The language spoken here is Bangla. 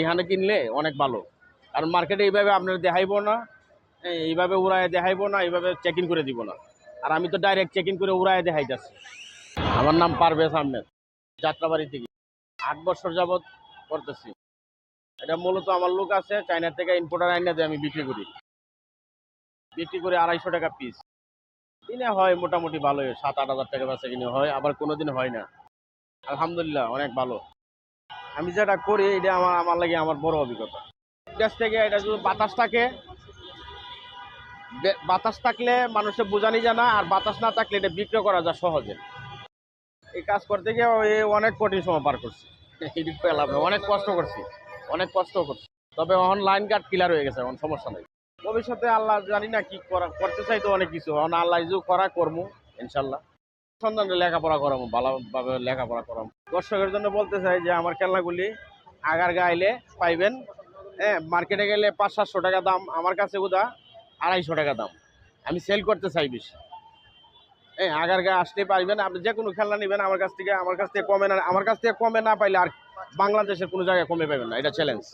এখানে কিনলে অনেক ভালো। কারণ মার্কেটে এইভাবে আপনার দেখাইবো না, এইভাবে উড়ায় দেখাইবো না, এইভাবে চেক ইন করে দিব না। আর আমি তো ডাইরেক্ট চেক ইন করে উড়ায় দেখাইতেছি। আমার নাম পারভেজ আহমেদ, যাত্রাবাড়ি থেকে ৮ বছর যাবৎ করতেছি। এটা মূলত আমার লোক আছে চায়না থেকে ইম্পোর্টার আইনা দিয়ে আমি বিক্রি করি ২৫০ টাকা পিস। দিনে হয় মোটামুটি ভালোই, ৭-৮ হাজার টাকা বেচা কিনে হয়, আবার কোনোদিন হয় না। আলহামদুলিল্লাহ অনেক ভালো। আমি যেটা করি এটা আমার লাগে আমার বড় অভিজ্ঞতা। দেশ থেকে এটা যদি বাতাস থাকে, বাতাস থাকলে মানুষের বোঝানি যায় না, আর বাতাস না থাকলে এটা বিক্রি করা যায় সহজে। এই কাজ করতে গিয়ে অনেক কঠিন সময় পার করছি। অনেক কষ্ট করছি, অনেক কষ্ট করছি। তবে এখন লাইন কাট ক্লিয়ার হয়ে গেছে, এখন সমস্যা নেই। ভবিষ্যতে আল্লাহ জানি না কি করতে চাই, তো অনেক কিছু এখন আল্লাহ যে করা কর্ম ইনশাল্লাহ। সন্তানকে লেখাপড়া করাবো, ভালোভাবে লেখাপড়া করাবো। দর্শকের জন্য বলতে চাই যে আমার খেলনাগুলি আগারগা আইলে পাইবেন। হ্যাঁ, মার্কেটে গেলে ৫00-৭০০ টাকা দাম, আমার কাছে ওদা ২৫০ টাকা দাম। আমি সেল করতে চাই বেশি। হ্যাঁ, আগারগা আসতে পারবেন, আপনি যে কোনো খেলনা নেবেন আমার কাছ থেকে কমে না, আমার কাছ থেকে কমে না পাইলে আর বাংলাদেশের কোনো জায়গায় কমে পাবেন না, এটা চ্যালেঞ্জ।